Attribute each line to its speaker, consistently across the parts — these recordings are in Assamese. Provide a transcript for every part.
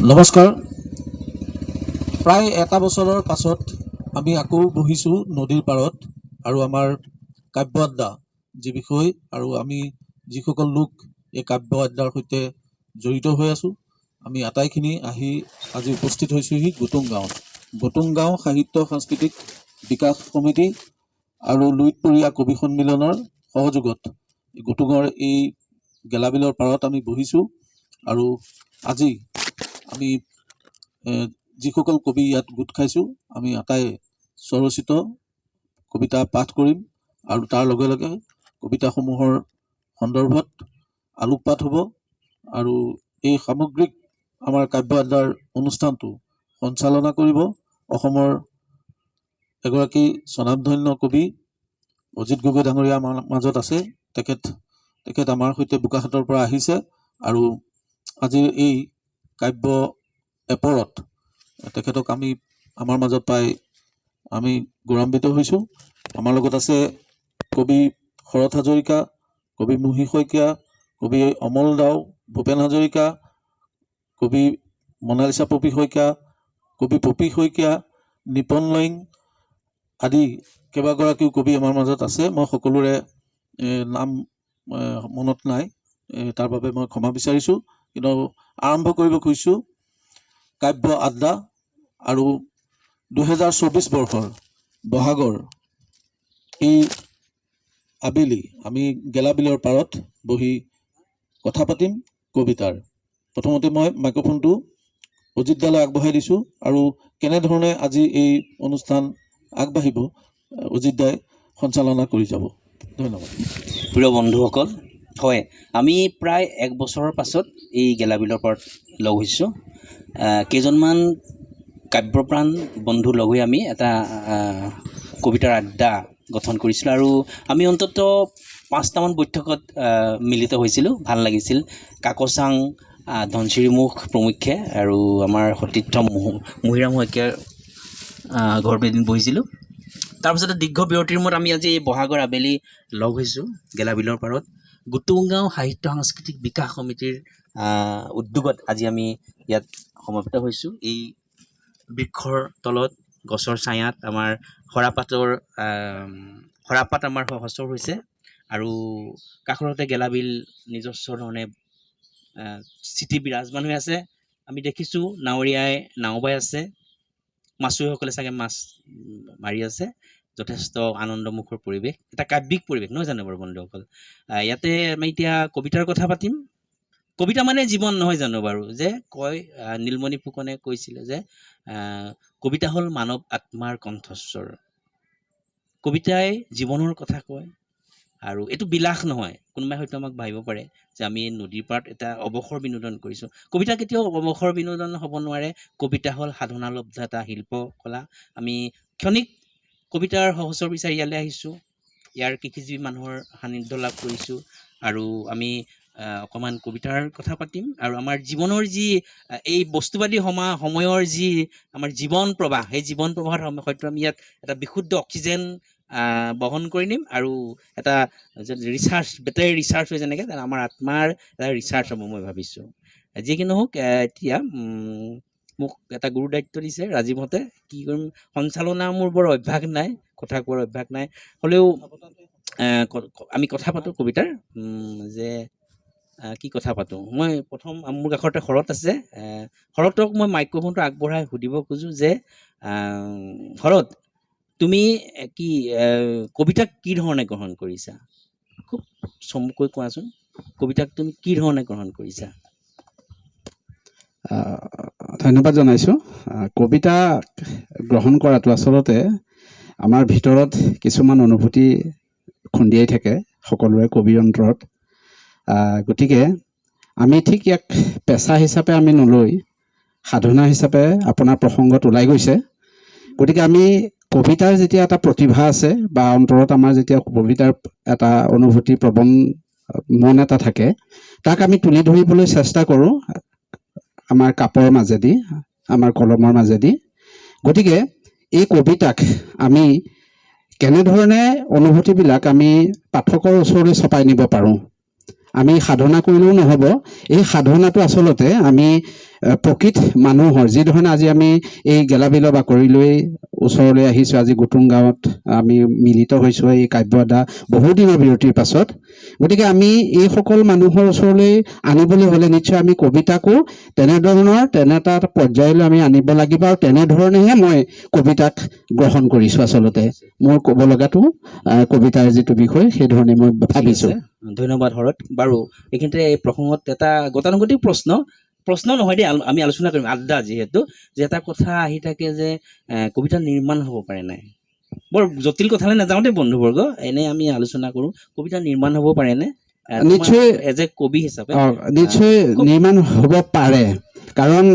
Speaker 1: নমস্কাৰ। প্ৰায় এটা বছৰৰ পাছত আমি আকৌ বহিছোঁ নদীৰ পাৰত আৰু আমাৰ কাব্য আড্ডা যি বিষয় আৰু আমি যিসকল লোক এই কাব্য আড্ডাৰ সৈতে জড়িত হৈ আছোঁ, আমি আটাইখিনি আহি আজি উপস্থিত হৈছোঁহি গুটুং গাঁও সাহিত্য সাংস্কৃতিক বিকাশ সমিতি আৰু লুইতপৰীয়া কবি সন্মিলনৰ সহযোগত গুটুঙৰ এই গেলাবিলৰ পাৰত আমি বহিছোঁ। আৰু আজি আমি যিসকল কবি ইয়াত গোট খাইছোঁ, আমি আটাই স্বৰচিত কবিতা পাঠ কৰিম আৰু তাৰ লগে লগে কবিতাসমূহৰ সন্দৰ্ভত আলোকপাত হ'ব। আৰু এই সামগ্ৰিক আমাৰ কাব্য আড্ডাৰ অনুষ্ঠানটো সঞ্চালনা কৰিব অসমৰ এগৰাকী স্বনামধন্য কবি অজিত গগৈ ডাঙৰীয়া আমাৰ মাজত আছে। তেখেত আমাৰ সৈতে বোকাখাটৰ পৰা আহিছে আৰু আজিৰ এই কাব্য এপৰত তেখেতক আমি আমাৰ মাজত পাই আমি গৌৰৱান্বিত হৈছোঁ। আমাৰ লগত আছে কবি শৰৎ হাজৰিকা, কবি মুহি শইকীয়া, কবি অমল দাও, ভূপেন হাজৰিকা, কবি মনালিছা পপী শইকীয়া, কবি পপী শইকীয়া, নিপন লইং আদি কেইবাগৰাকীও কবি আমাৰ মাজত আছে। মই সকলোৰে নাম মনত নাই, তাৰ বাবে মই ক্ষমা বিচাৰিছোঁ। কিন্তু আৰম্ভ কৰিব খুজিছোঁ কাব্য আড্ডা আৰু 2024 বৰ্ষৰ বহাগৰ এই আবেলি আমি গেলাবিলৰ পাৰত বহি কথা পাতিম কবিতাৰ। প্ৰথমতে মই মাইক্ৰফোনটো অজিত দালৈ আগবঢ়াই দিছোঁ আৰু কেনেধৰণে আজি এই অনুষ্ঠান আগবাঢ়িব অজিত দাই সঞ্চালনা কৰি যাব। ধন্যবাদ।
Speaker 2: প্ৰিয় বন্ধুসকল, হয়, আমি প্ৰায় এক বছৰৰ পাছত এই গেলাবিলৰ পাৰত লগ হৈছোঁ। কেইজনমান কাব্যপ্ৰাণ বন্ধু লগ হৈ আমি এটা কবিতাৰ আড্ডা গঠন কৰিছিলোঁ আৰু আমি অন্ততঃ 5টামান বৈঠকত মিলিত হৈছিলোঁ। ভাল লাগিছিল। কাকচাং, ধনশিৰি মুখ প্ৰমুখ্যে আৰু আমাৰ সতীৰ্থ মহিৰাম শইকীয়াৰ ঘৰত এদিন বহিছিলোঁ। তাৰপিছতে দীৰ্ঘ বিৰতিৰ মূৰত আমি আজি বহাগৰ আবেলি লগ হৈছোঁ গেলাবিলৰ পাৰত। গুটুং গাঁও সাহিত্য সাংস্কৃতিক বিকাশ সমিতিৰ উদ্যোগত আজি আমি ইয়াত সমবেত হৈছোঁ। এই বৃক্ষৰ তলত গছৰ ছায়াত আমাৰ সৰাপাত আমাৰ সহস্ৰ হৈছে আৰু কাষৰতে গেলাবিল নিজস্ব ধৰণে স্থিতি বিৰাজমান হৈ আছে। আমি দেখিছোঁ নাৱৰীয়াই নাও বাই আছে, মাছুৱৈসকলে চাগে মাছ মাৰি আছে। যথেষ্ট আনন্দমুখৰ পৰিৱেশ, এটা কাব্যিক পৰিৱেশ নহয় জানো বাৰু বন্ধুসকল? ইয়াতে আমি এতিয়া কবিতাৰ কথা পাতিম। কবিতা মানে জীৱন নহয় জানো বাৰু? যে কয় নীলমণি ফুকনে কৈছিলে যে কবিতা হ'ল মানৱ আত্মাৰ কণ্ঠস্বৰ। কবিতাই জীৱনৰ কথা কয় আৰু এইটো বিলাস নহয়। কোনোবাই হয়তো আমাক ভাবিব পাৰে যে আমি নদীৰ পাৰত এটা অৱসৰ বিনোদন কৰিছোঁ। কবিতা কেতিয়াও অৱসৰ বিনোদন হ'ব নোৱাৰে। কবিতা হ'ল সাধনালব্ধ এটা শিল্পকলা। আমি ক্ষণিক কবিতাৰ সহচৰ বিচাৰি ইয়ালৈ আহিছোঁ। ইয়াৰ কৃষিজীৱী মানুহৰ সান্নিধ্য লাভ কৰিছোঁ আৰু আমি অকণমান কবিতাৰ কথা পাতিম আৰু আমাৰ জীৱনৰ যি এই বস্তুবাদী সময়ৰ যি আমাৰ জীৱন প্ৰবাহ, সেই জীৱন প্ৰবাহৰ হয়তো আমি ইয়াত এটা বিশুদ্ধ অক্সিজেন বহন কৰি নিম আৰু এটা ৰিচাৰ্জ, বেটাৰী ৰিচাৰ্জ হৈ যেনেকৈ আমাৰ আত্মাৰ এটা ৰিচাৰ্জ হ'ব মই ভাবিছোঁ। যি কি নহওক, এতিয়া মোক এটা গুৰু দায়িত্ব দিছে ৰাজীৱহঁতে। কি কৰিম, সঞ্চালনা মোৰ বৰ অভ্যাস নাই, কথা কোৱাৰ অভ্যাস নাই। হ'লেও আমি কথা পাতোঁ কবিতাৰ যে কি কথা পাতোঁ। মই প্ৰথম মোৰ কাষতে শৰৎ আছে। শৰতক মই মাইক্ৰফোনটো আগবঢ়াই সুধিব খোজোঁ যে শৰৎ, তুমি কি কবিতাক কি ধৰণে গ্ৰহণ কৰিছা? খুব চমুকৈ কোৱাচোন, কবিতাক তুমি কি ধৰণে গ্ৰহণ কৰিছা?
Speaker 3: ধন্যবাদ জনাইছোঁ। কবিতা গ্ৰহণ কৰাটো আচলতে আমাৰ ভিতৰত কিছুমান অনুভূতি খুন্দিয়াই থাকে সকলোৰে কবিৰ অন্তৰত। গতিকে আমি ঠিক ইয়াক পেচা হিচাপে আমি নলৈ সাধনা হিচাপে আপোনাৰ প্ৰসংগত ওলাই গৈছে। গতিকে আমি কবিতাৰ যেতিয়া এটা প্ৰতিভা আছে বা অন্তৰত আমাৰ যেতিয়া কবিতাৰ এটা অনুভূতি প্ৰৱণ মন এটা থাকে, তাক আমি তুলি ধৰিবলৈ চেষ্টা কৰোঁ আমাৰ কাপৰ মাজেদি, আমাৰ কলমৰ মাজেদি। গতিকে এই কবিতাক আমি কেনেধৰণে অনুভূতিবিলাক আমি পাঠকৰ ওচৰলৈ চপাই নিব পাৰোঁ, আমি সাধনা কৰিলেও নহ'ব। এই সাধনাটো আচলতে আমি প্ৰকৃত মানুহৰ যিধৰণে আজি আমি এই গেলাবিলৰ বাকৰিলৈ ওচৰলৈ আহিছোঁ, আজি গুটুং গাঁৱত আমি মিলিত হৈছোঁ এই কাব্যদা বহুদিনৰ বিৰতিৰ পাছত। গতিকে আমি এইসকল মানুহৰ ওচৰলৈ আনিবলৈ হ'লে নিশ্চয় আমি কবিতাকো তেনে এটা পৰ্যায়লৈ আমি আনিব লাগিব, আৰু তেনেধৰণেহে মই কবিতাক গ্ৰহণ কৰিছোঁ। আচলতে মোৰ ক'ব লগাটো কবিতাৰ যিটো বিষয় সেইধৰণে মই ভাবিছোঁ।
Speaker 2: ধন্যবাদ হৰত। বাৰু এইখিনিতে এই প্ৰসংগত এটা গতানুগতিক প্ৰশ্ন নহয় দেই, আমি আলোচনা কৰিম আড্ডা, যিহেতু যে এটা কথা আহি থাকে যে কবিতা নিৰ্মাণ হ'ব পাৰে নাই। বৰ জটিল কথালৈ নাযাওঁ দেই বন্ধুবৰ্গ, এনেই আমি আলোচনা কৰোঁ। কবিতা নিৰ্মাণ হ'ব পাৰেনে
Speaker 3: নিশ্চয়
Speaker 2: এজ এ কবি হিচাপে?
Speaker 3: নিশ্চয় নিৰ্মাণ হ'ব পাৰে, কাৰণ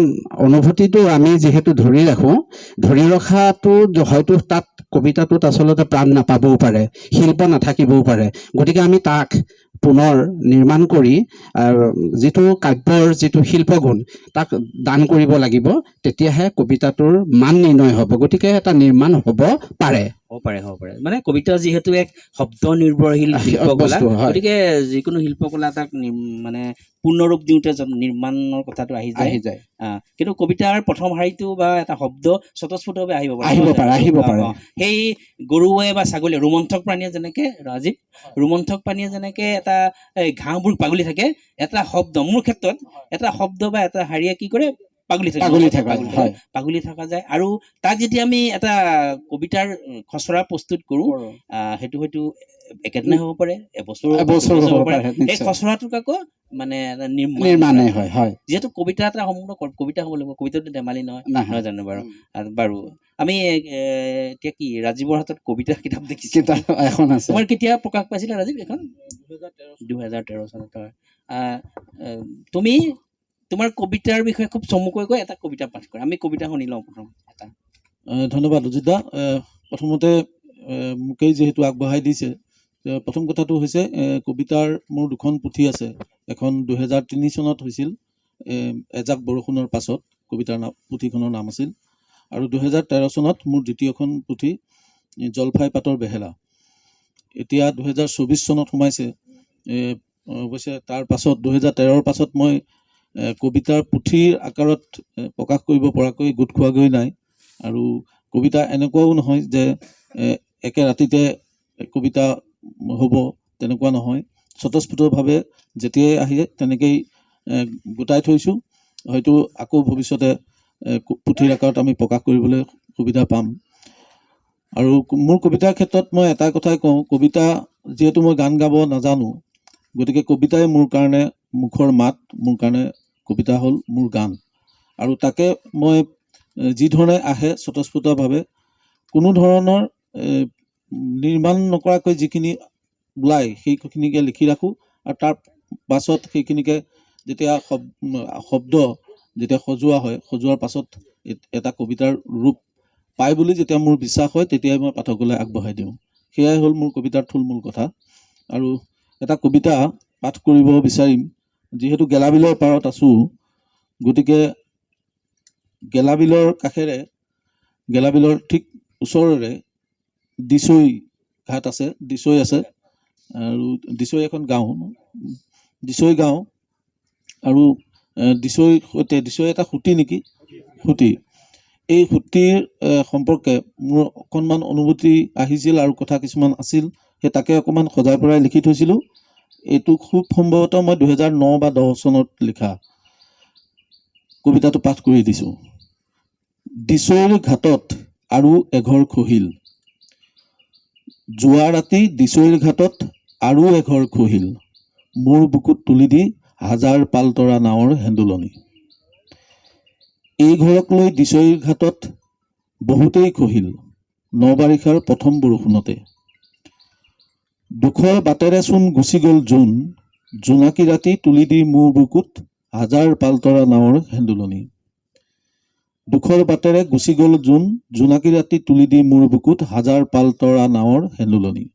Speaker 3: অনুভূতিটো আমি যিহেতু ধৰি ৰাখোঁ, ধৰি ৰখাটো হয়তো তাত কবিতাটোত আচলতে প্ৰাণ নাপাবও পাৰে, শিল্প নাথাকিবও পাৰে। গতিকে আমি তাক পুনৰ নিৰ্মাণ কৰি যিটো কাব্যৰ যিটো শিল্পগুণ তাক দান কৰিব লাগিব, তেতিয়াহে কবিতাটোৰ মান নিৰ্ণয় হ'ব। গতিকে এটা নিৰ্মাণ হ'ব পাৰে।
Speaker 2: হ'ব পাৰে। মানে কবিতা যিহেতু এক শব্দ নিৰ্ভৰশীল শিল্পকলা,
Speaker 3: বস্তু, হয়।
Speaker 2: গতিকে যিকোনো শিল্পকলা তাক মানে পূৰ্ণৰূপ দিওঁতে নিৰ্মাণৰ কথাটো আহি যায়। কিন্তু কবিতাৰ প্ৰথম শাৰীটো বা এটা শব্দ স্বতঃস্ফূৰ্তভাৱে আহিব পাৰে। সেই গৰুৱে বা ছাগলীয়ে, ৰোমন্থক প্ৰাণীয়ে যেনেকে, ৰাজীৱ, ৰোমন্থক প্ৰাণীয়ে যেনেকে এটা ঘাঁহবোৰ পাগলি থাকে, এটা শব্দ, মোৰ ক্ষেত্ৰত এটা শব্দ বা এটা শাৰীয়ে কি কৰে, পাগলি থকা যায়। আৰু তাক যেতিয়া আমি এটা কবিতাৰ খচৰা প্ৰস্তুত কৰোঁ, সেইটো হয়তো একেদিনাই হ'ব পাৰে, এবছৰ হ'ব পাৰে। এই খচৰাটোক আকৌ মানে নিৰ্মাণে হয়। যিহেতু কবিতা এটা সম্পূৰ্ণ কবিতা হ'ব লাগিব, কবিতাটো ধেমালি নহয় জানো বাৰু? বাৰু আমি এতিয়া কি ৰাজীৱৰ হাতত কবিতা কিতাপ দেখিছোঁ,
Speaker 3: এখন আছে।
Speaker 2: তোমাৰ কেতিয়া প্ৰকাশ পাইছিলে ৰাজীৱ এখন? 2013 চনত। তুমি তোমাৰ কবিতাৰ বিষয়ে খুব চমুকৈ কৈ এটা কবিতা পাঠ কৰা, আমি কবিতা শুনি লওঁ প্ৰথম এটা।
Speaker 1: ধন্যবাদ অজিত দা। প্ৰথমতে মোকেই যিহেতু আগবঢ়াই দিছে, প্ৰথম কথাটো হৈছে কবিতাৰ মোৰ দুখন পুথি আছে। এখন 2003 চনত হৈছিল, এজাক বৰষুণৰ পাছত কবিতাৰ পুথিখনৰ নাম আছিল, আৰু 2013 চনত মোৰ দ্বিতীয়খন পুথি জলফাই পাতৰ বেহেলা। এতিয়া 2024 চনত সোমাইছে। অৱশ্যে তাৰ পাছত 2013ৰ পাছত মই কবিতাৰ পুথিৰ আকাৰত প্ৰকাশ কৰিব পৰাকৈ গোট খোৱাগৈ নাই। আৰু কবিতা এনেকুৱাও নহয় যে একে ৰাতিতে কবিতা হ'ব, তেনেকুৱা নহয়। স্বতঃস্ফূৰ্তভাৱে যেতিয়াই আহে তেনেকেই গোটাই থৈছোঁ। হয়তো আকৌ ভৱিষ্যতে পুথিৰ আকাৰত আমি প্ৰকাশ কৰিবলৈ সুবিধা পাম। আৰু মোৰ কবিতাৰ ক্ষেত্ৰত মই এটা কথাই কওঁ, কবিতা যিহেতু মই গান গাব নাজানো, গতিকে কবিতাই মোৰ কাৰণে মুখৰ মাত, মোৰ কাৰণে কবিতা হ'ল মোৰ গান। আৰু তাকে মই যিধৰণে আহে স্বতঃস্ফূৰ্তভাৱে, কোনো ধৰণৰ নিৰ্মাণ নকৰাকৈ যিখিনি ওলায় সেইখিনিকে লিখি ৰাখোঁ, আৰু তাৰ পাছত সেইখিনিকে যেতিয়া শব্দ যেতিয়া সজোৱা হয়, সজোৱাৰ পাছত এটা কবিতাৰ ৰূপ পায় বুলি যেতিয়া মোৰ বিশ্বাস হয়, তেতিয়াই মই পাঠকলৈ আগবঢ়াই দিওঁ। সেয়াই হ'ল মোৰ কবিতাৰ থুলমূল কথা। আৰু এটা কবিতা পাঠ কৰিব বিচাৰিম, যিহেতু গেলাবিলৰ পাৰত আছোঁ, গতিকে গেলাবিলৰ কাষেৰে, গেলাবিলৰ ঠিক ওচৰৰে দিছৈ ঘাট আছে, দিছৈ আছে, আৰু দিছৈ এখন গাঁও, দিছৈ গাঁও। আৰু দিছৈৰ সৈতে, দিছৈ এটা সুঁতি নেকি, সুঁতি, এই সুঁতিৰ সম্পৰ্কে মোৰ অকণমান অনুভূতি আহিছিল আৰু কথা কিছুমান আছিল, সেই তাকে অকণমান সজাই পৰাই লিখি থৈছিলোঁ। এইটো খুব সম্ভৱতঃ মই 2009 বা 10 চনত লিখা। কবিতাটো পাঠ কৰি দিছোঁ। দিছৈৰ ঘাটত আৰু এঘৰ খহিল, যোৱা ৰাতি দিছৈৰ ঘাটত আৰু এঘৰ খহিল, মোৰ বুকুত তুলি দি হাজাৰ পালতৰা নাৱৰ হেন্দুলনি। এই ঘৰক লৈ দিছৈৰ ঘাটত বহুতেই খহিল, নবাৰিষাৰ প্ৰথম বৰষুণতে। দুখৰ বাটেৰে চোন গুচি গ'ল জোন, জোনাকী ৰাতি তুলি দি মোৰ বুকুত হাজাৰ পালতৰা নাৱৰ হেন্দুলনি। দুখৰ বাটেৰে গুচি গ'ল জোন, জোনাকী ৰাতি তুলি দি মোৰ বুকুত হাজাৰ পালতৰা নাৱৰ হেন্দুলনি।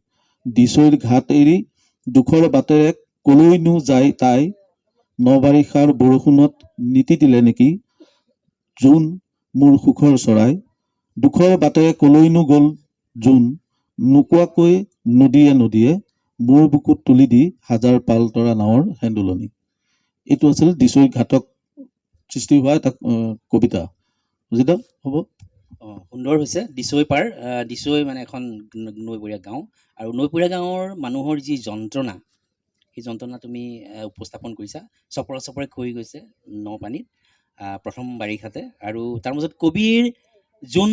Speaker 1: দিছৈৰ ঘাট এৰি দুখৰ বাটেৰে কলৈনো যায় তাই, নবাৰিষাৰ বৰষুণত নিতিতিলে নেকি জোন মোৰ সুখৰ চৰাই। দুখৰ বাটেৰে কলৈনো গ'ল জোন, নোকোৱাকৈ নদীয়ে নদীয়ে মোৰ বুকুত তুলি দি হাজাৰ পাল তৰা নাৱৰ হেন্দুলনি। এইটো আছিল দিছৈ ঘাটক সৃষ্টি হোৱা এটা কবিতা। বুজিলা? হ'ব।
Speaker 2: সুন্দৰ হৈছে। দিছৈ পাৰ, দিছৈ মানে এখন নৈপৰীয়া গাঁও, আৰু নৈপৰীয়া গাঁৱৰ মানুহৰ যি যন্ত্ৰণা, সেই যন্ত্ৰণা তুমি উপস্থাপন কৰিছা। চপৰা চপৰে খহি গৈছে নপানীত প্ৰথম বাৰিষাতে, আৰু তাৰ মাজত কবিৰ যোন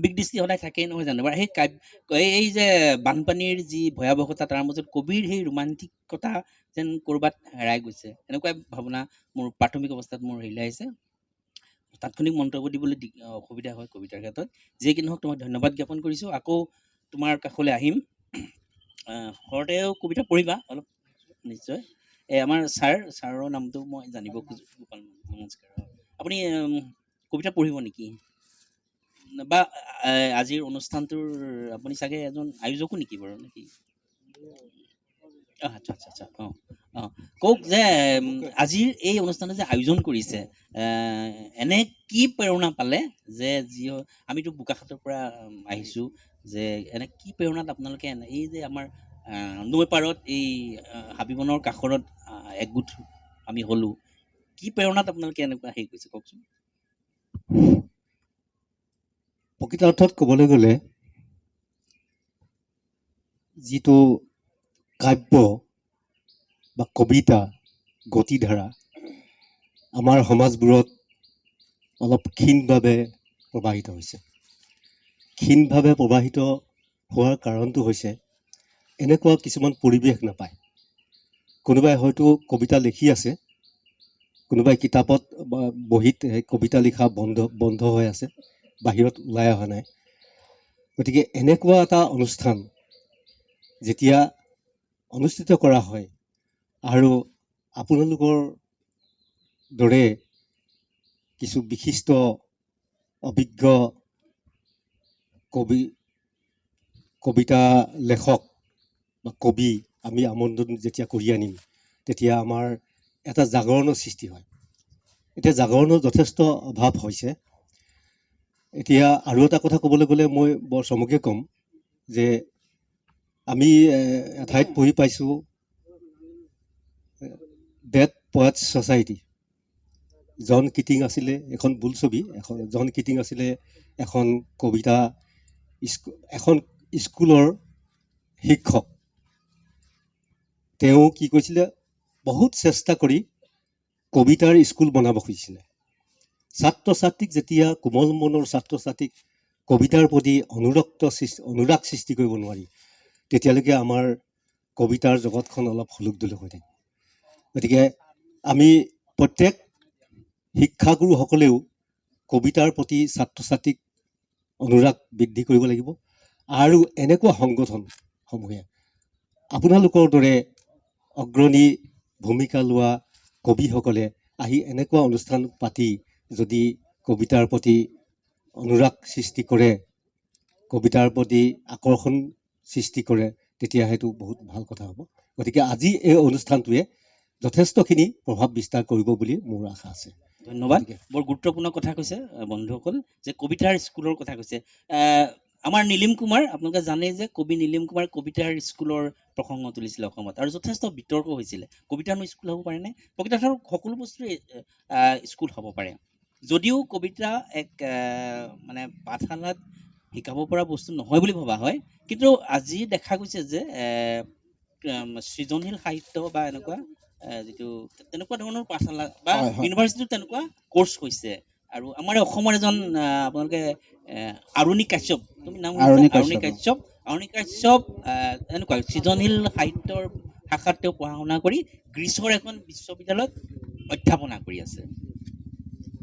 Speaker 2: বিদৃষ্টি সদায় থাকেই নহয় জানো বাৰু। সেই এই যে বানপানীৰ যি ভয়াৱহতা, তাৰ মাজত কবিৰ সেই ৰোমান্টিকতা যেন ক'ৰবাত হেৰাই গৈছে, এনেকুৱাই ভাৱনা মোৰ প্ৰাথমিক অৱস্থাত মোৰ হেৰিলৈ আহিছে। তাৎক্ষণিক মন্তব্য দিবলৈ অসুবিধা হয় কবিতাৰ ক্ষেত্ৰত। যিয়ে কি নহওক, তোমাক ধন্যবাদ জ্ঞাপন কৰিছোঁ। আকৌ তোমাৰ কাষলৈ আহিম। ঘৰতেও কবিতা পঢ়িবা অলপ নিশ্চয়। আমাৰ ছাৰৰ নামটো মই জানিব খোজোঁ। গোপাল, নমস্কাৰ। আপুনি কবিতা পঢ়িব নেকি? বা আজিৰ অনুষ্ঠানটোৰ আপুনি চাগে এজন আয়োজকো নেকি বাৰু নেকি? আচ্ছা আচ্ছা আচ্ছা। কওক যে আজিৰ এই অনুষ্ঠানটো যে আয়োজন কৰিছে, এনে কি প্ৰেৰণা পালে যে আমিতো বোকাখাটৰ পৰা আহিছোঁ, যে এনে কি প্ৰেৰণাত আপোনালোকে এই যে আমাৰ নৈ পাৰত এই হাবিবনৰ কাষৰত একগোট আমি হ'লোঁ, কি প্ৰেৰণাত আপোনালোকে এনেকুৱা হেৰি কৰিছে কওকচোন?
Speaker 4: প্ৰকৃত অৰ্থত ক'বলৈ গ'লে যিটো কাব্য বা কবিতা গতিধাৰা আমাৰ সমাজবোৰত অলপ ক্ষীণভাৱে প্ৰবাহিত হৈছে। ক্ষীণভাৱে প্ৰবাহিত হোৱাৰ কাৰণটো হৈছে এনেকুৱা কিছুমান পৰিৱেশ নাপায়। কোনোবাই হয়তো কবিতা লিখি আছে, কোনোবাই কিতাপত বা বহীত কবিতা লিখা বন্ধ হৈ আছে, বাহিৰত ওলাই অহা নাই। গতিকে এনেকুৱা এটা অনুষ্ঠান যেতিয়া অনুষ্ঠিত কৰা হয়, আৰু আপোনালোকৰ দৰে কিছু বিশিষ্ট অভিজ্ঞ কবিতা লেখক বা কবি আমি আমন্ত্ৰণ যেতিয়া কৰি আনিম, তেতিয়া আমাৰ এটা জাগৰণৰ সৃষ্টি হয়। এতিয়া জাগৰণৰ যথেষ্ট অভাৱ হৈছে। এতিয়া আৰু এটা কথা ক'বলৈ গ'লে মই বৰ চমুকে ক'ম যে আমি এঠাইত পঢ়ি পাইছোঁ, ডেড পয়েটছ ছ'চাইটি। জন কিটিং আছিলে এখন বোলছবি, জন কিটিং আছিলে এখন কবিতা, এখন স্কুলৰ শিক্ষক। তেওঁ কি কৈছিলে, বহুত চেষ্টা কৰি কবিতাৰ স্কুল বনাব খুজিছিলে। ছাত্ৰ ছাত্ৰীক যেতিয়া, কোমল মনৰ ছাত্ৰ ছাত্ৰীক কবিতাৰ প্ৰতি অনুৰাগ সৃষ্টি কৰিব নোৱাৰি, তেতিয়ালৈকে আমাৰ কবিতাৰ জগতখন অলপ হুলুকদুলুক হৈ থাকে। গতিকে আমি প্ৰত্যেক শিক্ষাগুৰুসকলেও কবিতাৰ প্ৰতি ছাত্ৰ ছাত্ৰীক অনুৰাগ বৃদ্ধি কৰিব লাগিব। আৰু এনেকুৱা সংগঠনসমূহে আপোনালোকৰ দৰে অগ্ৰণী ভূমিকা লোৱা কবিসকলে আহি এনেকুৱা অনুষ্ঠান পাতি যদি কবিতাৰ প্ৰতি অনুৰাগ সৃষ্টি কৰে, কবিতাৰ প্ৰতি আকৰ্ষণ সৃষ্টি কৰে, তেতিয়া সেইটো বহুত ভাল কথা হ'ব। গতিকে আজি এই অনুষ্ঠানটোৱে যথেষ্টখিনি প্ৰভাৱ বিস্তাৰ কৰিব বুলি মোৰ আশা আছে।
Speaker 2: ধন্যবাদ। বৰ গুৰুত্বপূৰ্ণ কথা কৈছে বন্ধুসকল, যে কবিতাৰ স্কুলৰ কথা কৈছে। আমাৰ নীলিম কুমাৰ, আপোনালোকে জানে যে কবি নীলিম কুমাৰ কবিতাৰ স্কুলৰ প্ৰসংগ তুলিছিলে অসমত, আৰু যথেষ্ট বিতৰ্ক হৈছিলে, কবিতাৰনো স্কুল হ'ব পাৰেনে? কবিতাৰ সকলো বস্তুৰে স্কুল হ'ব পাৰে, যদিও কবিতা এক মানে পাঠশালাত শিকাব পৰা বস্তু নহয় বুলি ভবা হয়। কিন্তু আজি দেখা গৈছে যে সৃজনশীল সাহিত্য বা এনেকুৱা যিটো তেনেকুৱা ধৰণৰ পাঠশালা বা ইউনিভাৰ্চিটিত তেনেকুৱা কৰ্চ হৈছে। আৰু আমাৰ অসমৰ এজন আপোনালোকে আৰুণী কাশ্যপ, তুমি নাম আৰুণী কাশ্যপ এনেকুৱা সৃজনশীল সাহিত্যৰ শাখাত তেওঁ পঢ়া শুনা কৰি গ্ৰীচৰ এখন বিশ্ববিদ্যালয়ত অধ্যাপনা কৰি আছে।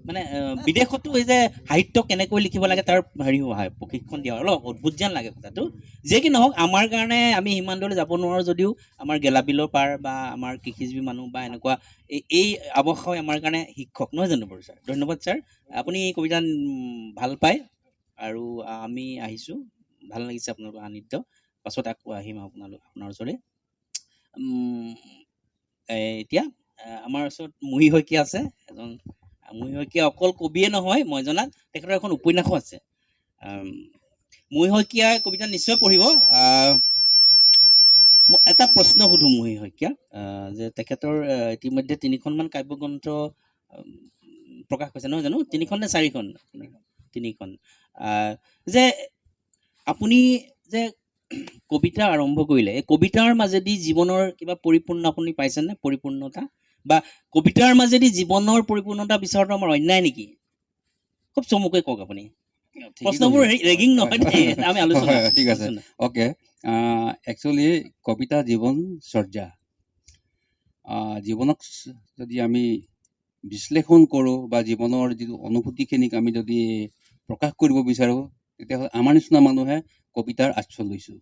Speaker 2: মানে বিদেশতো এই যে সাহিত্য কেনেকৈ লিখিব লাগে তাৰ হেৰি হয়, প্ৰশিক্ষণ দিয়া হয়। অলপ অদ্ভুত যেন লাগে কথাটো। যিয়ে কি নহওক, আমাৰ কাৰণে আমি সিমান দূৰলৈ যাব নোৱাৰোঁ যদিও আমাৰ গেলাবিলৰ পাৰ বা আমাৰ কৃষিজীৱী মানুহ বা এনেকুৱা এই আৱশ্যক আমাৰ কাৰণে শিক্ষক, নহয় জানো বাৰু ছাৰ? ধন্যবাদ ছাৰ। আপুনি কবিতা ভাল পায়, আৰু আমি আহিছোঁ, ভাল লাগিছে আপোনালোকৰ সান্নিধ্য। পাছত আকৌ আহিম আপোনাৰ ওচৰলৈ। এতিয়া আমাৰ ওচৰত মুহি শইকীয়া আছে, এজন মুহি শইকীয়া অকল কবিয়ে নহয়, মই জনাত তেখেতৰ এখন উপন্যাসো আছে। মুহি শইকীয়াই কবিতা নিশ্চয় পঢ়িব। প্ৰশ্ন সুধো মই শইকীয়া যে তেখেতৰ ইতিমধ্যে 3খনমান কাব্যগ্ৰন্থ প্ৰকাশ হৈছে নহয় জানো? 3খন নে 4খন? 3খন। যে আপুনি যে কবিতা আৰম্ভ কৰিলে, এই কবিতাৰ মাজেদি জীৱনৰ কিবা পৰিপূৰ্ণ আপুনি পাইছেনে? পৰিপূৰ্ণতা বা কবিতাৰ মাজেদি জীৱনৰ পৰিপূৰ্ণতা বিচৰাটো আমাৰ অন্যায় নেকি? খুব চমুকৈ কওক আপুনি। প্ৰশ্নবোৰ ৰেগিং নহয় দেই, আমি আলোচনা।
Speaker 5: ঠিক আছে, অ'কে। একচুৱেলি কবিতা জীৱনচৰ্যা। জীৱনক যদি আমি বিশ্লেষণ কৰোঁ বা জীৱনৰ যিটো অনুভূতিখিনিক আমি যদি প্ৰকাশ কৰিব বিচাৰোঁ, তেতিয়াহ'লে আমাৰ নিচিনা মানুহে কবিতাৰ আশ্ৰয় লৈছোঁ।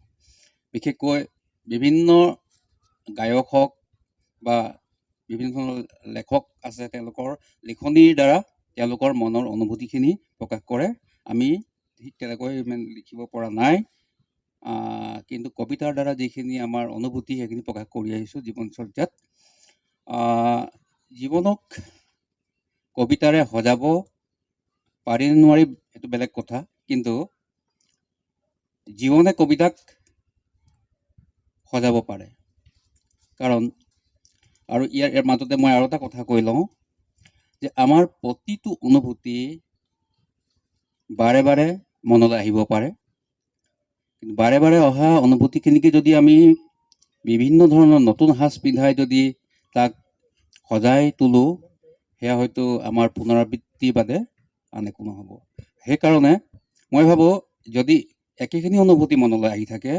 Speaker 5: বিশেষকৈ বিভিন্ন গায়ক হওক বা বিভিন্ন ধৰণৰ লেখক আছে, তেওঁলোকৰ লিখনিৰ দ্বাৰা তেওঁলোকৰ মনৰ অনুভূতিখিনি প্ৰকাশ কৰে। আমি ঠিক তেনেকৈ ইমান লিখিব পৰা নাই, কিন্তু কবিতাৰ দ্বাৰা যিখিনি আমাৰ অনুভূতি সেইখিনি প্ৰকাশ কৰি আহিছোঁ জীৱনচৰ্যাত। জীৱনক কবিতাৰে সজাব পাৰি নোৱাৰি সেইটো বেলেগ কথা, কিন্তু জীৱনে কবিতাক সজাব পাৰে। কাৰণ আৰু ইয়াৰ মাজতে মই আৰু এটা কথা কৈ লওঁ যে আমাৰ প্ৰতিটো অনুভূতি বাৰে বাৰে মনলৈ আহিব পাৰে, কিন্তু বাৰে বাৰে অহা অনুভূতিখিনিকে যদি আমি বিভিন্ন ধৰণৰ নতুন সাজ পিন্ধাই যদি তাক সজাই তোলোঁ, সেয়া হয়তো আমাৰ পুনৰাবৃত্তিৰ বাদে আন একো নহ'ব। সেইকাৰণে মই ভাবোঁ যদি একেখিনি অনুভূতি মনলৈ আহি থাকে,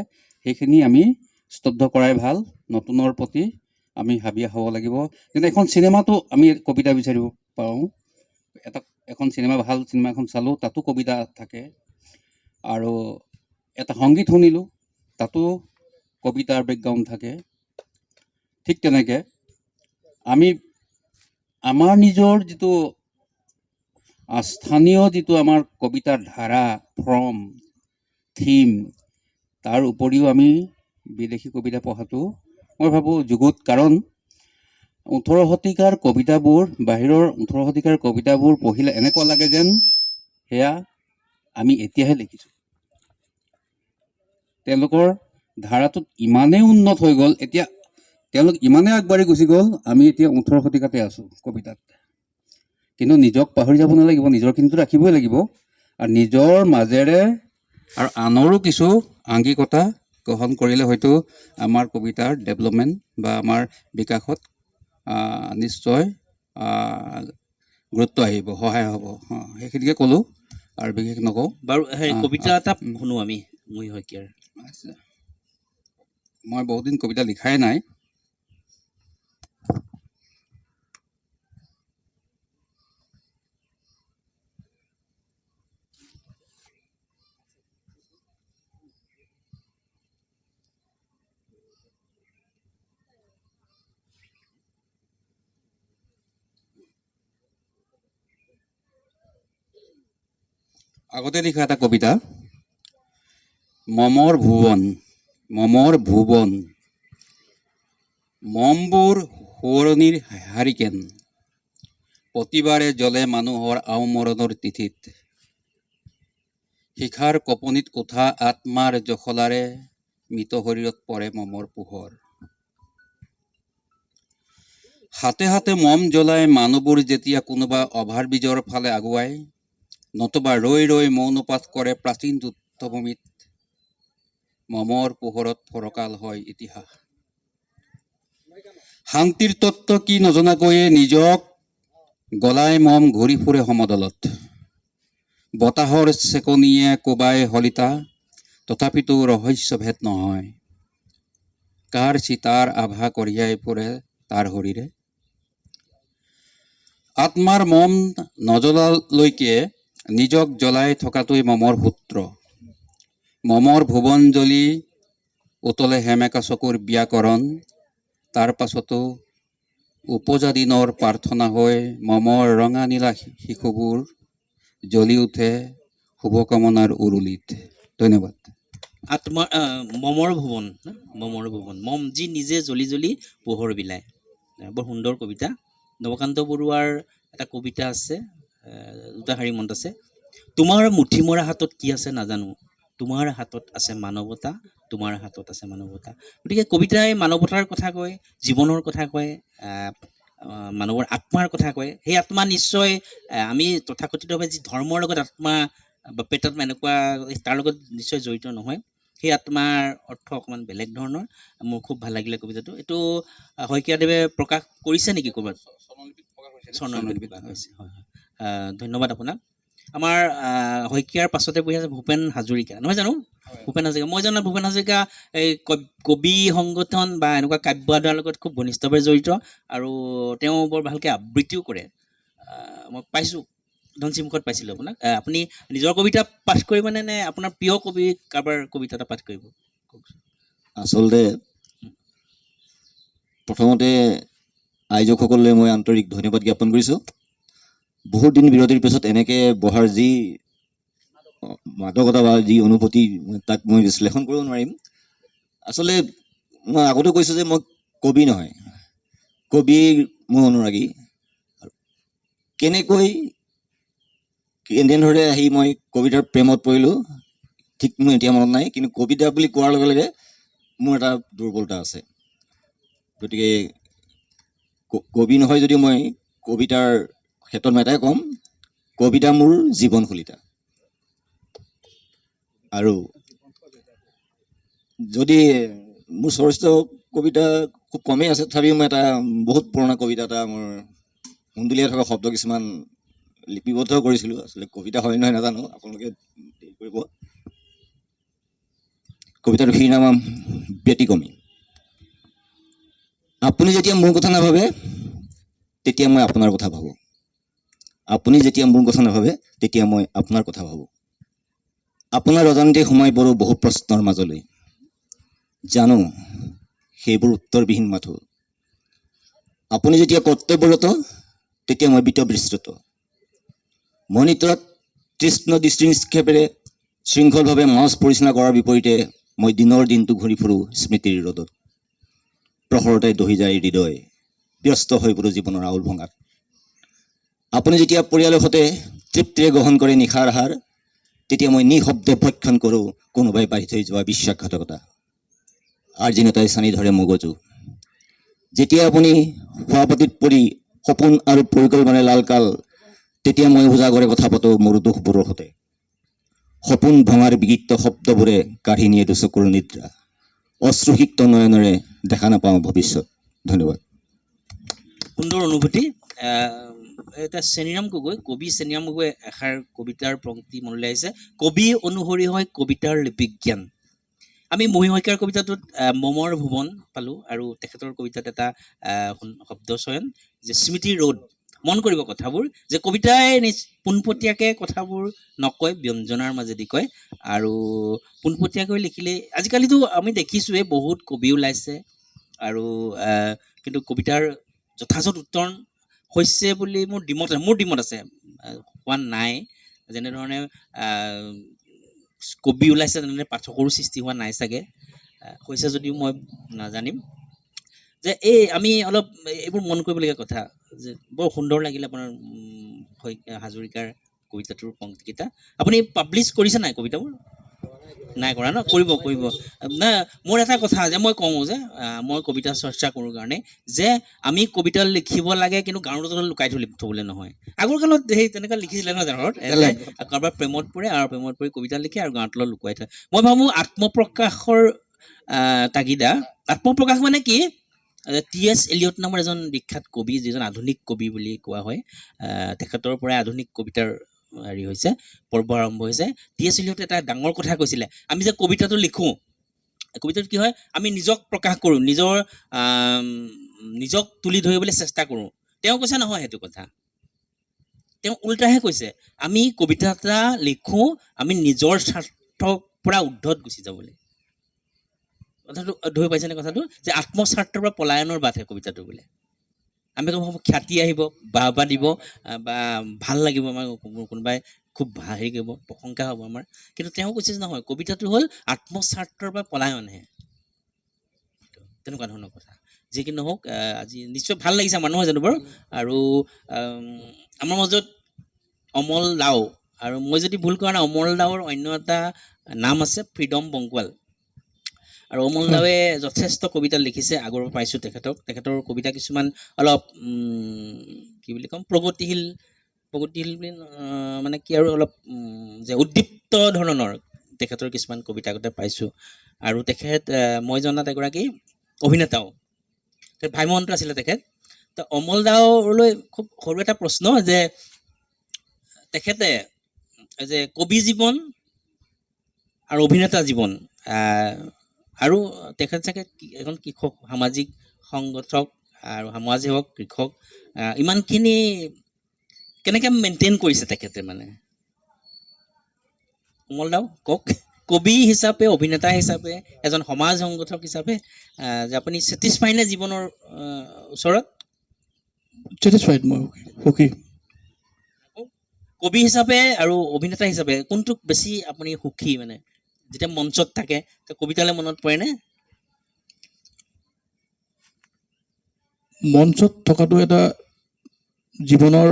Speaker 5: সেইখিনি আমি স্তব্ধ কৰাই ভাল। নতুনৰ প্ৰতি আমি হাবিয়া হ'ব লাগিব। কিন্তু এখন চিনেমাতো আমি কবিতা বিচাৰিব পাৰোঁ। এখন চিনেমা, ভাল চিনেমা এখন চালোঁ, তাতো কবিতা থাকে। আৰু এটা সংগীত শুনিলোঁ, তাতো কবিতাৰ বেকগ্ৰাউণ্ড থাকে। ঠিক তেনেকৈ আমি আমাৰ নিজৰ যিটো স্থানীয় যিটো আমাৰ কবিতাৰ ধাৰা, ফৰ্ম, থিম, তাৰ উপৰিও আমি বিদেশী কবিতা পঢ়াটো মই ভাবোঁ যুগুত। কাৰণ 18 শতিকাৰ কবিতাবোৰ, বাহিৰৰ 18 শতিকাৰ কবিতাবোৰ পঢ়িলে এনেকুৱা লাগে যেন সেয়া আমি এতিয়াহে লিখিছোঁ। তেওঁলোকৰ ধাৰাটোত ইমানেই উন্নত হৈ গ'ল, এতিয়া তেওঁলোক ইমানেই আগবাঢ়ি গুচি গ'ল, আমি এতিয়া 18 শতিকাতে আছোঁ কবিতাত। কিন্তু নিজক পাহৰি যাব নালাগিব, নিজৰ কিন্তু ৰাখিবই লাগিব। আৰু নিজৰ মাজেৰে আৰু আনৰো কিছু আংগিকতা গ্ৰহণ কৰিলে হয়তো আমাৰ কবিতাৰ ডেভেলপমেণ্ট বা আমাৰ বিকাশত নিশ্চয় গুৰুত্ব আহিব, সহায় হ'ব। সেইখিনিকে ক'লোঁ আৰু বিশেষ নকওঁ
Speaker 2: বাৰু। সেই কবিতা এটা শুনো আমি মই শইকীয়াৰ।
Speaker 5: মই বহুত দিন কবিতা লিখাই নাই। আগতে লিখা এটা কবিতা, মমৰ ভুৱন। মমৰ ভুৱন, মমবোৰ সোঁৱৰণিৰ হাৰিকেন, প্ৰতিবাৰে জ্বলে মানুহৰ আওমৰণৰ তিথিত। শিখাৰ কঁপনিত উঠা আত্মাৰ জখলাৰে মৃত শৰীৰত পৰে মমৰ পোহৰ। হাতে হাতে মম জ্বলাই মানুহবোৰ যেতিয়া কোনোবা অভাৰব্ৰিজৰ ফালে আগুৱাই, নতুবা ৰৈ ৰৈ মৌনপাঠ কৰে প্ৰাচীন যুদ্ধভূমিত, মমৰ পোহৰত ফৰকাল হয় ইতিহাস। শান্তিৰ তত্ত্ব কি নজনাকৈয়ে নিজক গলাই মম ঘূৰি ফুৰে সমদলত। বতাহৰ চেকনিয়ে কোবাই হলিতা, তথাপিতো ৰহস্য ভেদ নহয়। কাৰ চিতাৰ আভা কঢ়িয়াই ফুৰে তাৰ শৰীৰে। আত্মাৰ মম নজ্বলালৈকে নিজক জ্বলাই থকাটোই মমৰ সূত্ৰ। মমৰ ভুৱন জ্বলি উতলে সেমেকা চকুৰ ব্যাকৰণ, তাৰ পাছতো উপজা দিনৰ প্ৰাৰ্থনা হৈ মমৰ ৰঙা নীলা শিশুবোৰ জ্বলি উঠে শুভকামনাৰ উৰুলিত। ধন্যবাদ।
Speaker 2: আত্মাৰ মমৰ ভুৱন, মমৰ ভুৱন, মম যি নিজে জ্বলি জ্বলি পোহৰ বিলায়। বৰ সুন্দৰ কবিতা। নৱকান্ত বৰুৱাৰ এটা কবিতা আছে, দুটা শাৰী মনত আছে। তোমাৰ মুঠি মৰা হাতত কি আছে নাজানো, তোমাৰ হাতত আছে মানৱতা, তোমাৰ হাতত আছে মানৱতা। গতিকে কবিতাই মানৱতাৰ কথা কয়, জীৱনৰ কথা কয়, মানৱৰ আত্মাৰ কথা কয়। সেই আত্মা নিশ্চয় আমি তথাকথিতভাৱে যি ধৰ্মৰ লগত আত্মা বা পেটাত্মা এনেকুৱা তাৰ লগত নিশ্চয় জড়িত নহয়। সেই আত্মাৰ অৰ্থ অকণমান বেলেগ ধৰণৰ। মোৰ খুব ভাল লাগিলে কবিতাটো। এইটো শইকীয়াদেৱে প্ৰকাশ কৰিছে নেকি ক'ৰবাত? স্বৰ্ণলিপিত প্ৰকাশ হৈছে, হয় হয়। ধন্যবাদ আপোনাক। আমাৰ শইকীয়াৰ পাছতে বহি আছে ভূপেন হাজৰিকা, নহয় জানো? ভূপেন হাজৰিকা, মই জানো ভূপেন হাজৰিকা এই কবি সংগঠন বা এনেকুৱা কাব্য আড্ডাৰ লগত খুব ঘনিষ্ঠভাৱে জড়িত, আৰু তেওঁ বৰ ভালকৈ আবৃত্তিও কৰে। মই পাইছোঁ, ধনচিমুখত পাইছিলোঁ আপোনাক। আপুনি নিজৰ কবিতা পাঠ কৰিবনে নে আপোনাৰ প্ৰিয় কবি কাৰোবাৰ কবিতা এটা পাঠ কৰিব?
Speaker 6: আচলতে প্ৰথমতে আয়োজকসকললৈ মই আন্তৰিক ধন্যবাদ জ্ঞাপন কৰিছোঁ। বহুত দিন বিৰতিৰ পিছত এনেকৈ বহাৰ যি মাদকতা বা যি অনুভূতি, তাক মই বিশ্লেষণ কৰিব নোৱাৰিম। আচলতে মই আগতে কৈছোঁ যে মই কবি নহয়, কবিৰ মই অনুৰাগী। কেনেদৰে আহি মই কবিতাৰ প্ৰেমত পৰিলোঁ ঠিক মোৰ এতিয়া মনত নাই, কিন্তু কবিতা বুলি কোৱাৰ লগে লগে মোৰ এটা দুৰ্বলতা আছে। গতিকে কবি নহয় যদিও মই কবিতাৰ ক্ষেত্ৰত মই এটাই ক'ম, কবিতা মোৰ জীৱনশলীতা। আৰু যদি মোৰ চৰিত্ৰ কবিতা খুব কমেই আছে, তথাপিও মই এটা বহুত পুৰণা কবিতা এটা মোৰ সুন্দুলিয়াই থকা শব্দ কিছুমান লিপিবদ্ধ কৰিছিলোঁ। আচলতে কবিতা হয় নহয় নাজানো, আপোনালোকে হেৰি কৰিব। কবিতাটোৰ শিৰোনাম ব্যতিক্ৰমী। আপুনি যেতিয়া মোৰ কথা নাভাবে তেতিয়া মই আপোনাৰ কথা ভাবোঁ, আপুনি যেতিয়া মোৰ কথা নাভাবে তেতিয়া মই আপোনাৰ কথা ভাবোঁ। আপোনাৰ অজান্তে সোমাই পৰোঁ বহু প্ৰশ্নৰ মাজলৈ, জানো সেইবোৰ উত্তৰবিহীন মাথো। আপুনি যেতিয়া কৰ্তব্যৰত তেতিয়া মই বিতবিশ্ৰুত। মনিটৰত তৃষ্ণ দৃষ্টি নিক্ষেপেৰে শৃংখলভাৱে মাছ পৰিচালনা কৰাৰ বিপৰীতে মই দিনৰ দিনটো ঘূৰি ফুৰোঁ স্মৃতিৰ ৰ'দত। প্ৰহৰতে দহি যায় হৃদয়, ব্যস্ত হৈ পৰোঁ জীৱনৰ আউল ভঙাত। আপুনি যেতিয়া পৰিয়ালৰ সৈতে তৃপ্তিৰে গ্ৰহণ কৰে নিশাৰ আহাৰ, তেতিয়া মই নিঃশব্দে ভক্ষণ কৰোঁ কোনোবাই বাঢ়ি থৈ যোৱা বিশ্বাসঘাতকতা। আৰ্জিনতাই চানি ধৰে মগজু। যেতিয়া আপুনি শোৱাপাতিত পৰি সপোন আৰু পৰিকল্পনাৰে লালকাল, তেতিয়া মই উজাগৰে কথা পাতোঁ মোৰ দুখবোৰৰ সৈতে। সপোন ভঙাৰ বিগিত্ৰ শব্দবোৰে কাঢ়ি নিয়ে দুচকুৰ নিদ্ৰা। অশ্ৰুসিক্ত নয়নেৰে দেখা নাপাওঁ ভৱিষ্যত। ধন্যবাদ।
Speaker 2: সুন্দৰ অনুভূতি। এটা চেনিৰাম গগৈ, কবি চেনিৰাম গগৈ এষাৰ কবিতাৰ পংক্তি মনলৈ আহিছে, কবি অনুসৰি হয় কবিতাৰ লিপিজ্ঞান। আমি মহী শইকীয়াৰ কবিতাটোত মমৰ ভুৱন পালোঁ, আৰু তেখেতৰ কবিতাত এটা শব্দ চয়ন যে স্মৃতি ৰোধ। মন কৰিব কথাবোৰ, যে কবিতাই পোনপটীয়াকৈ কথাবোৰ নকয়, ব্যঞ্জনাৰ মাজেদি কয়, আৰু পোনপটীয়াকৈ লিখিলে আজিকালিতো আমি দেখিছোঁৱেই বহুত কবি ওলাইছে, আৰু কিন্তু কবিতাৰ যথাযথ উত্তৰ হৈছে বুলি মোৰ ডিমত আছে, হোৱা নাই। যেনেধৰণে কবি ওলাইছে তেনেদৰে পাঠকৰো সৃষ্টি হোৱা নাই চাগে, হৈছে যদিও মই নাজানিম। যে আমি অলপ এইবোৰ মন কৰিবলগীয়া কথা, যে বৰ সুন্দৰ লাগিলে আপোনাৰ হাজৰিকাৰ কবিতাটোৰ পংক্তিকেইটা। আপুনি পাব্লিছ কৰিছে নাই কবিতাবোৰ? নাই কৰা ন? কৰিব না। মোৰ এটা কথা যে মই কওঁ যে মই কবিতা চৰ্চা কৰোঁ কাৰণে, যে আমি কবিতা লিখিব লাগে কিন্তু গাঁৱৰ তলত লুকাই থ'বলৈ নহয়। আগৰ কালত সেই তেনেকুৱা লিখিছিলে নহয় জানো, কাৰোবাৰ প্ৰেমত পৰে আৰু প্ৰেমত পৰি কবিতা লিখে আৰু গাঁৱৰ তলত লুকুৱাই থয়। মই ভাবোঁ আত্মপ্ৰকাশৰ তাগিদা, আত্মপ্ৰকাশ মানে কি, টি.এছ. এলিয়ট নামৰ এজন বিখ্যাত কবি, যিজন আধুনিক কবি বুলি কোৱা হয়, তেখেতৰ পৰাই আধুনিক কবিতাৰ হেৰি হৈছে, পৰ্ব আৰম্ভ হৈছে। টি.এছ. এলিয়টে এটা ডাঙৰ কথা কৈছিলে, আমি যে কবিতাটো লিখোঁ, কবিতাত কি হয়, আমি নিজক প্ৰকাশ কৰোঁ, নিজক তুলি ধৰিবলৈ চেষ্টা কৰোঁ। তেওঁ কৈছে নহয় সেইটো কথা, তেওঁ উল্টাহে কৈছে, আমি কবিতা এটা লিখোঁ আমি নিজৰ স্বাৰ্থৰ পৰা উৰ্ধত গুচি যাবলৈ। কথাটো ধৰি পাইছেনে কথাটো, যে আত্মস্বাৰ্থৰ পৰা পলায়নৰ বাটহে কবিতাটো বোলে। আমি ভাবোঁ খ্যাতি আহিব, বাহ দিব, বা ভাল লাগিব, আমাৰ কোনোবাই খুব হেৰি কৰিব, প্ৰশংসা হ'ব আমাৰ। কিন্তু তেওঁ কৈছে যে নহয়, কবিতাটো হ'ল আত্মস্বাৰ্থৰ পৰা পলায়নহে। তেনেকুৱা ধৰণৰ কথা। যি কি নহওক, আজি নিশ্চয় ভাল লাগিছে আমাৰ, নহয় জানো বাৰু? আৰু আমাৰ মাজত অমল দাও, আৰু মই যদি ভুল কৰা নাই, অমল দাওৰ অন্য এটা নাম আছে ফ্ৰীডম বংকুৱাল। আৰু অমল দাৱে যথেষ্ট কবিতা লিখিছে, আগৰ পৰা পাইছোঁ তেখেতৰ কবিতা কিছুমান অলপ কি বুলি ক'ম, প্ৰগতিশীল বুলি মানে কি আৰু অলপ যে উদ্দীপ্ত ধৰণৰ তেখেতৰ কিছুমান কবিতা আগতে পাইছোঁ। আৰু তেখেত মই জনাত এগৰাকী অভিনেতাও, ভাই মহন্ত আছিলে তেখেত। তো অমল দালৈ খুব সৰু এটা প্ৰশ্ন যে তেখেতে যে কবি জীৱন আৰু অভিনেতা জীৱন আৰু তেখেত চাগে এখন কৃষক, সামাজিক সংগঠক আৰু সমাজসেৱক, কৃষক, ইমানখিনি কেনেকৈ মেইনটেইন কৰিছে তেখেতে? মানে অমল দাও কওক, কবি হিচাপে, অভিনেতা হিচাপে, এজন সমাজ সংগঠক হিচাপে যে আপুনি ছেটিছফাই নে জীৱনৰ ওচৰত?
Speaker 7: ছেটিছফাইড, মই সুখী।
Speaker 2: কবি হিচাপে আৰু অভিনেতা হিচাপে কোনটোক বেছি আপুনি সুখী? মানে যেতিয়া মঞ্চত থাকে কবিতালৈ মনত পৰেনে?
Speaker 7: মঞ্চত থকাটো এটা জীৱনৰ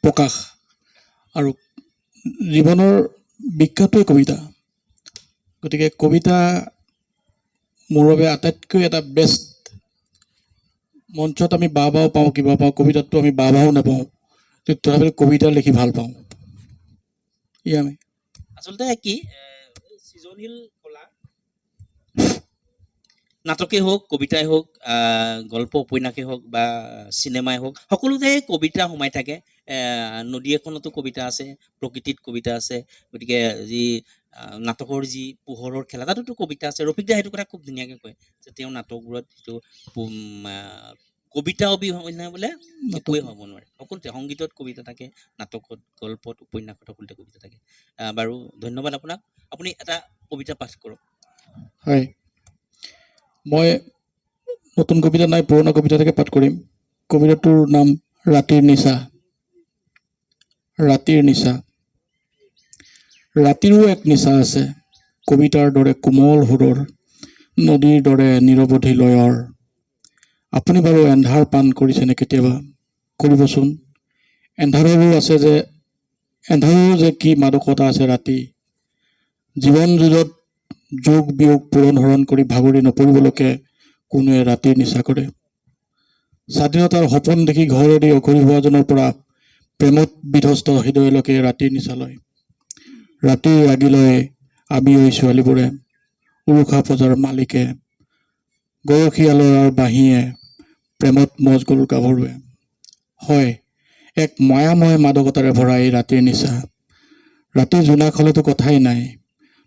Speaker 7: প্ৰকাশ, আৰু জীৱনৰ বিখ্যাতটোৱে কবিতা। গতিকে কবিতা মোৰ বাবে আটাইতকৈ এটা বেষ্ট। মঞ্চত আমি বাও পাওঁ, কিবা পাওঁ, কবিতাতটো আমি বাও নাপাওঁ, তথাপি কবিতা লিখি ভাল পাওঁ। আমি
Speaker 2: আচলতে কি সৃজনশীল কলা, নাটকেই হওক, কবিতাই হওক, গল্প উপন্যাসেই হওক বা চিনেমাই হওক, সকলোতে কবিতা সোমাই থাকে। নদী এখনতো কবিতা আছে, প্ৰকৃতিত কবিতা আছে, গতিকে যি নাটকৰ যি পোহৰৰ খেলা তাতোতো কবিতা আছে। ৰফিক দাই সেইটো কথা খুব ধুনীয়াকৈ কয় যে তেওঁৰ নাটকবোৰত যিটো কবিতা অবিহনে বোলে একোৱেই হ'ব নোৱাৰে। সকলোতে সংগীতত কবিতা থাকে, নাটকত, গল্পত, উপন্যাসত সকলোতে কবিতা থাকে। বাৰু ধন্যবাদ আপোনাক। আপুনি এটা কবিতা পাঠ কৰক।
Speaker 7: হয়, মই নতুন কবিতা নাই, পুৰণা কবিতা এটাকে পাঠ কৰিম। কবিতাটোৰ নাম ৰাতিৰ নিশা। ৰাতিৰ নিশা। ৰাতিৰো এক নিশা আছে, কবিতাৰ দৰে কোমল সুৰৰ, নদীৰ দৰে নিৰৱধি লয়ৰ। আপুনি বাৰু এন্ধাৰ পান কৰিছেনে কেতিয়াবা? কৰিবচোন। এন্ধাৰৰো যে কি মাদকতা আছে ৰাতি। জীৱন যুঁজত যোগ বিয়োগ পূৰণ হৰণ কৰি ভাগৰি নপৰিবলৈকে কোনোৱে ৰাতিৰ নিচা কৰে। স্বাধীনতাৰ সপোন দেখি ঘৰ এৰি অঘৰী হোৱাজনৰ পৰা প্ৰেমত বিধ্বস্ত হৃদয়লৈকে ৰাতিৰ নিচা লয়। ৰাতিৰ ৰাগিলৈ আমি ঐ ছোৱালীবোৰে, উৰুষা পজাৰ মালিকে, গৰখীয়ালৰ আৰু বাঁহীয়ে, প্ৰেমত মজ গ'ল গাভৰুৱে। হয়, এক মায়াময় মাদকতাৰে ভৰা এই ৰাতিৰ নিচা। ৰাতি জোনাক হলেতো কথাই নাই,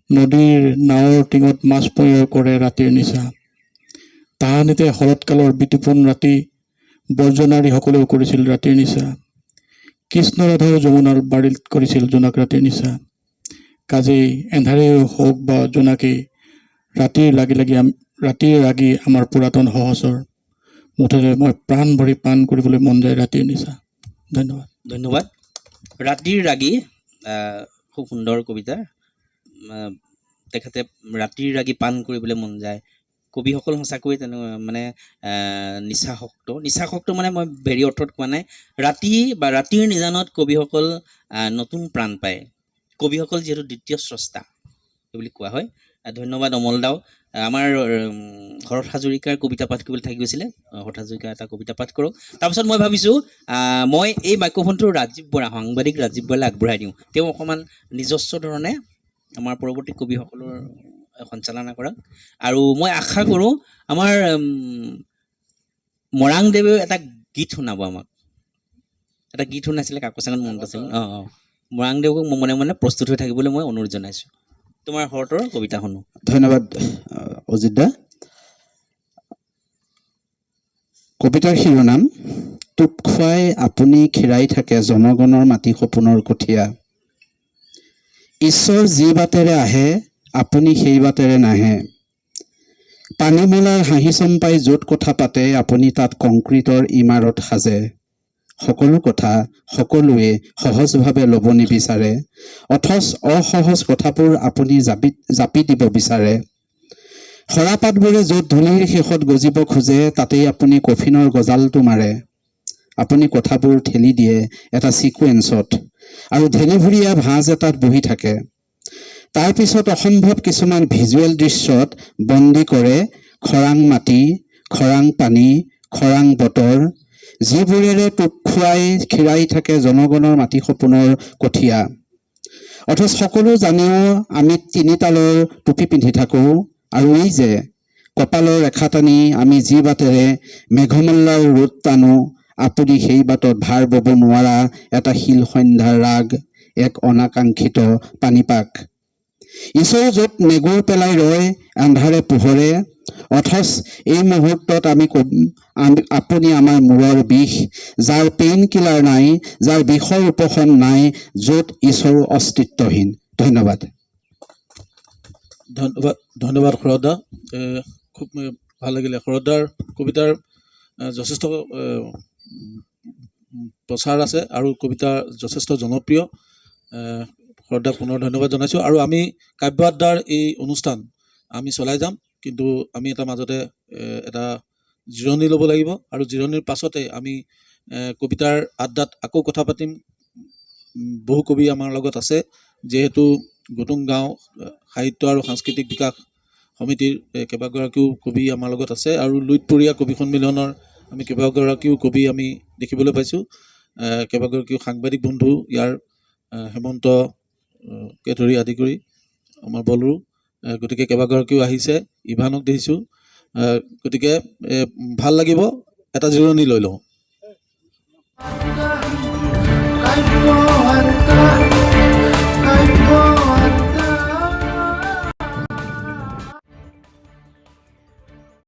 Speaker 7: নদীৰ নাৱৰ টিঙত মাছ পঞৰ কৰে ৰাতিৰ নিচা। তাহানিতে শৰৎকালৰ বিতুপন ৰাতি বৰ্জনাৰীসকলেও কৰিছিল ৰাতিৰ নিচা। কৃষ্ণৰাধাও যমুনাৰ বাৰীত কৰিছিল জোনাক ৰাতিৰ নিচা। কাজেই এন্ধাৰেই হওক বা জোনাকেই, ৰাতিৰ ৰাগি আমাৰ পুৰাতন সহচৰ। মুঠতে মই প্ৰাণ ভৰি পাণ কৰিবলৈ মন যায় ৰাতিৰ নিচা। ধন্যবাদ।
Speaker 2: ধন্যবাদ। ৰাতিৰ ৰাগী, খুব সুন্দৰ কবিতা। তেখেতে ৰাতিৰ ৰাগি পাণ কৰিবলৈ মন যায়। কবিসকল সঁচাকৈ মানে নিচাসক্ত মানে মই ভেৰি অৰ্থত কোৱা নাই। ৰাতি বা ৰাতিৰ নিজানত কবিসকল নতুন প্ৰাণ পায়। কবিসকল যিহেতু দ্বিতীয় স্ৰষ্টা বুলি কোৱা হয়। ধন্যবাদ অমল দাও। আমাৰ শৰৎ হাজৰিকাৰ কবিতা পাঠ কৰিবলৈ থাকি গৈছিলে। শৰৎ হাজৰিকাৰ এটা কবিতা পাঠ কৰক। তাৰপিছত মই ভাবিছোঁ মই এই মাইক্ৰফোনটো সাংবাদিক ৰাজীৱ বৰালৈ আগবঢ়াই দিওঁ। তেওঁ অকণমান নিজস্ব ধৰণে আমাৰ পৰৱৰ্তী কবিসকলৰ সঞ্চালনা কৰক। আৰু মই আশা কৰোঁ আমাৰ মৰাংদেৱেও এটা গীত শুনাব আমাক। এটা গীত শুনাইছিলে কাকচাঙত, মনত আছিল। মৰাংদেৱক মনে মনে প্ৰস্তুত হৈ থাকিবলৈ মই অনুৰোধ জনাইছোঁ। তোমাৰ শৰতৰ কবিতা শুনো।
Speaker 3: ধন্যবাদ অজিত দা। কবিতাৰ শিৰোনাম, টোপ খুৱাই আপুনি খীৰাই থাকে জনগণৰ মাটি সপোনৰ কঠীয়া। ঈশ্বৰ যি বাটেৰে আহে আপুনি সেই বাটেৰে নাহে। পানীমলাৰ হাঁহি চম্পাই য'ত কথা পাতে আপুনি তাত কংক্ৰিটৰ ইমাৰত সাজে। সকলো কথা সকলোৱে সহজভাৱে ল'ব নিবিচাৰে, অথচ অসহজ কথাবোৰ আপুনি জাপি দিব বিচাৰে। সৰাপাতবোৰে য'ত ধূলিৰ শেষত গজিব খোজে তাতেই আপুনি কফিনৰ গজালটো মাৰে। আপুনি কথাবোৰ ঠেলি দিয়ে এটা ছিকুৱেন্সত আৰু ঢেলিভুৰীয়া ভাঁজ এটাত বহি থাকে। তাৰপিছত অসম্ভৱ কিছুমান ভিজুৱেল দৃশ্যত বন্দী কৰে খৰাং মাটি, খৰাং পানী, খৰাং বতৰ, যিবোৰেৰে টোপ খুৱাই খীৰাই থাকে জনগণৰ মাটি সপোনৰ কঠীয়া। অথচ সকলো জানেও আমি তিনিতালৰ টুপি পিন্ধি থাকোঁ, আৰু এই যে কপালৰ ৰেখা টানি আমি যি বাটেৰে মেঘমল্লাৰ ৰ'দ টানো, আপুনি সেই বাটত ভাৰ বব নোৱাৰা এটা শিল সন্ধ্যাৰ ৰাগ, এক অনাকাংক্ষিত পানীপাক। ঈশ্বৰ য'ত নেগুৰ পেলাই ৰয় আন্ধাৰে পোহৰে, অথচ এই মুহূৰ্তত আপুনি আমাৰ মূৰৰ বিষ, যাৰ পেইন কিলাৰ নাই, যাৰ বিষৰ উপশম নাই, য'ত ঈশ্বৰ অস্তিত্বহীন। ধন্যবাদ।
Speaker 1: ধন্যবাদ শৰদা। খুব ভাল লাগিলে। শৰদাৰ কবিতাৰ যথেষ্ট প্ৰচাৰ আছে আৰু কবিতা যথেষ্ট জনপ্ৰিয়। শৰদাক পুনৰ ধন্যবাদ জনাইছোঁ। আৰু আমি কাব্য আড্ডাৰ এই অনুষ্ঠান আমি চলাই যাম, কিন্তু আমি এটা মাজতে এটা জিৰণি ল'ব লাগিব, আৰু জিৰণিৰ পাছতে আমি কবিতাৰ আড্ডাত আকৌ কথা পাতিম। বহু কবি আমাৰ লগত আছে, যিহেতু গুটুং গাঁও সাহিত্য আৰু সাংস্কৃতিক বিকাশ সমিতিৰ কেইবাগৰাকীও কবি আমাৰ লগত আছে, আৰু লুইতপৰীয়া কবি সন্মিলনৰ আমি কেইবাগৰাকীও কবি আমি দেখিবলৈ পাইছোঁ। কেইবাগৰাকীও সাংবাদিক বন্ধু ইয়াৰ হেমন্তকে ধৰি আদি কৰি আমাৰ বলৰু, গতিকে কেইবাগৰাকীও আহিছে, ইভানক দেখিছোঁ। গতিকে ভাল লাগিব, এটা জিৰণি লৈ লওঁ।
Speaker 8: কাব্য